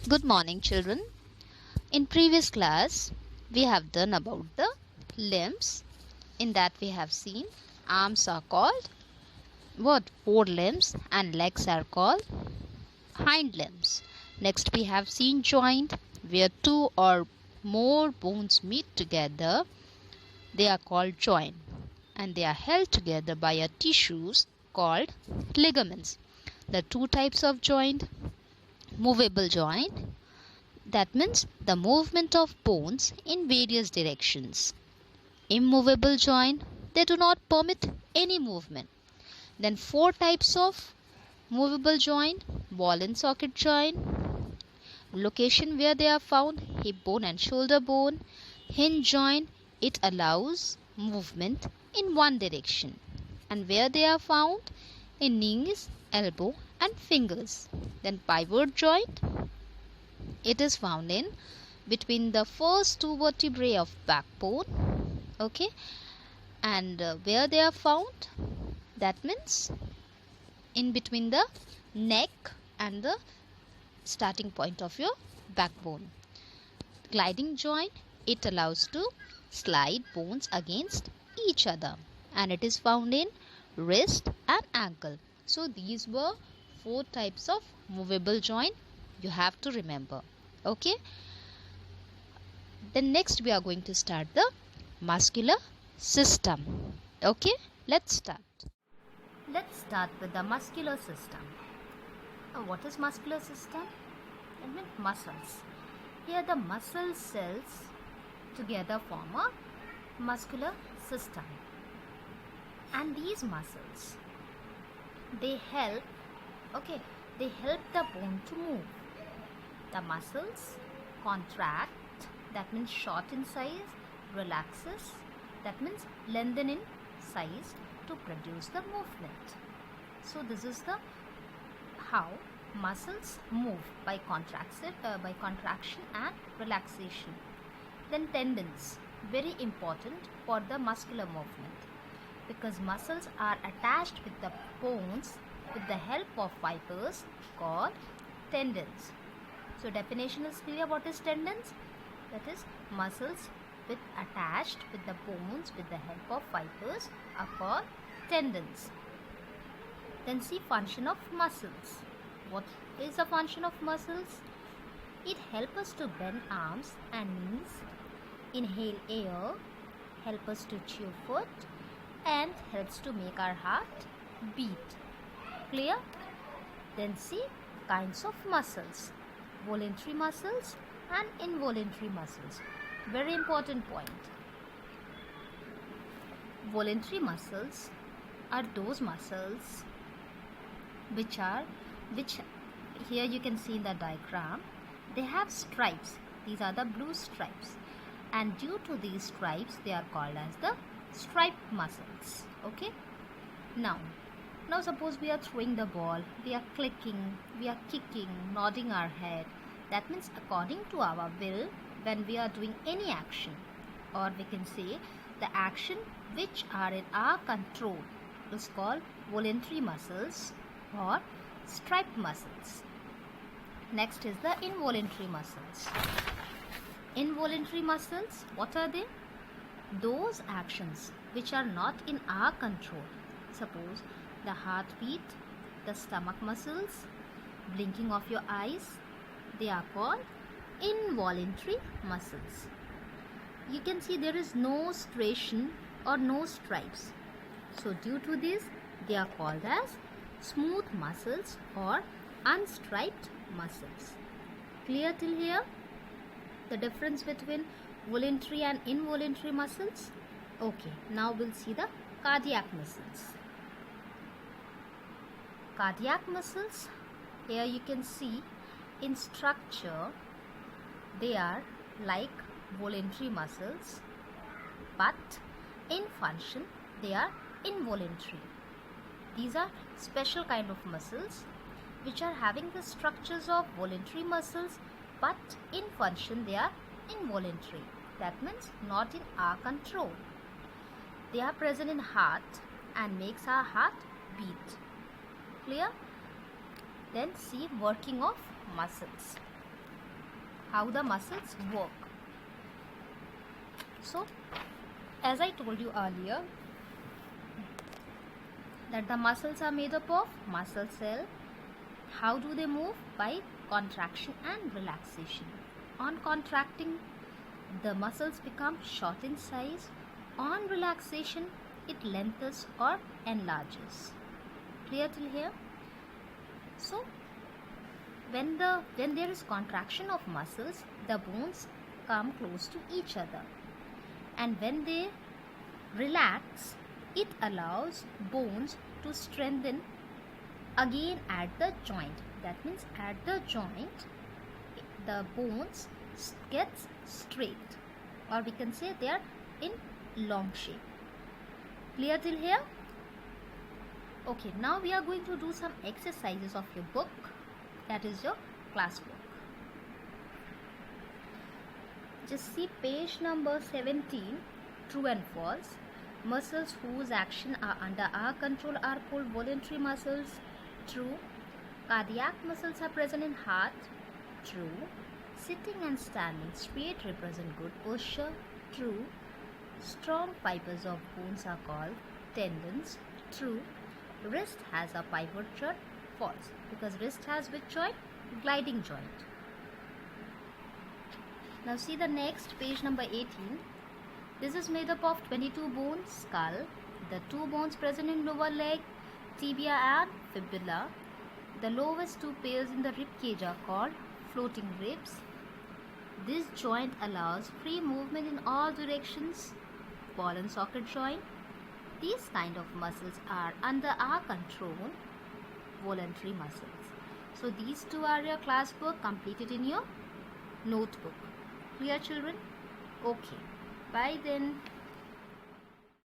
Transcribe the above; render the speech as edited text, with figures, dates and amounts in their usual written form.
Good morning, children. In previous class, we have done about the limbs. In that we have seen arms are called what? Forelimbs, and legs are called hind limbs. Next we have seen joint, where two or more bones meet together. They are called joint, and they are held together by a tissues called ligaments. The two types of joint: movable joint, that means the movement of bones in various directions. Immovable joint, they do not permit any movement. Then four types of movable joint: ball and socket joint, location where they are found: hip bone and shoulder bone. Hinge joint, it allows movement in one direction, and where they are found: in knees, elbow and fingers. Then pivot joint, it is found in between the first two vertebrae of backbone. Okay, and where they are found, that means in between the neck and the starting point of your backbone. Gliding joint, it allows to slide bones against each other, and it is found in wrist and ankle. So these were four types of movable joint you have to remember. Okay, then next we are going to start the muscular system. Okay, let's start. Let's start with the muscular system. What is muscular system? It means muscles. Here the muscle cells together form a muscular system, and these muscles, they help the bone to move. The muscles contract, that means shorten in size, relaxes, that means lengthen in size to produce the movement. So this is the how muscles move by contraction and relaxation. Then tendons, very important for the muscular movement, because muscles are attached with the bones with the help of fibers called tendons. So definition is clear. What is tendons? That is muscles attached with the bones with the help of fibers are called tendons. Then see function of muscles. What is the function of muscles? It helps us to bend arms and knees, inhale air, help us to chew food, and helps to make our heart beat. Clear? Then see kinds of muscles: voluntary muscles and involuntary muscles. Very important point. Voluntary muscles are those muscles which here you can see in the diagram, they have stripes. These are the blue stripes, and due to these stripes they are called as the striped muscles. Okay, now suppose we are throwing the ball, we are clicking, we are kicking, nodding our head. That means according to our will, when we are doing any action, or we can say the action which are in our control, is called voluntary muscles or striped muscles. Next is the involuntary muscles. Involuntary muscles, what are they? Those actions which are not in our control. Suppose the heartbeat, the stomach muscles, blinking of your eyes, they are called involuntary muscles. You can see there is no striation or no stripes. So due to this, they are called as smooth muscles or unstriped muscles. Clear till here? The difference between voluntary and involuntary muscles? Okay, now we'll see the cardiac muscles. Cardiac muscles, here you can see in structure they are like voluntary muscles, but in function they are involuntary. These are special kind of muscles which are having the structures of voluntary muscles, but in function they are involuntary. That means not in our control. They are present in heart and makes our heart beat. Clear? Then see working of muscles. how the muscles work. So, as I told you earlier, that the muscles are made up of muscle cell. How do they move? By contraction and relaxation. On contracting, the muscles become short in size. On relaxation, it lengthens or enlarges. Clear till here? So, when there is contraction of muscles, the bones come close to each other, and when they relax, it allows bones to strengthen again at the joint. That means at the joint, the bones gets straight, or we can say they are in long shape. Clear till here? Okay, now we are going to do some exercises of your book, that is your classwork. Just see page number 17, true and false. Muscles whose action are under our control are called voluntary muscles. True. Cardiac muscles are present in heart. True. Sitting and standing straight represent good posture. True. Strong fibers of bones are called tendons. True. Wrist has a pivot joint. False, because wrist has which joint? Gliding joint. Now see the next, page number 18. This is made up of 22 bones. Skull. The 2 bones present in lower leg, tibia and fibula. The lowest 2 pairs in the rib cage are called floating ribs. This joint allows free movement in all directions. Ball and socket joint. These kind of muscles are under our control, voluntary muscles. So these 2 are your classwork completed in your notebook. Clear, children? Okay. Bye then.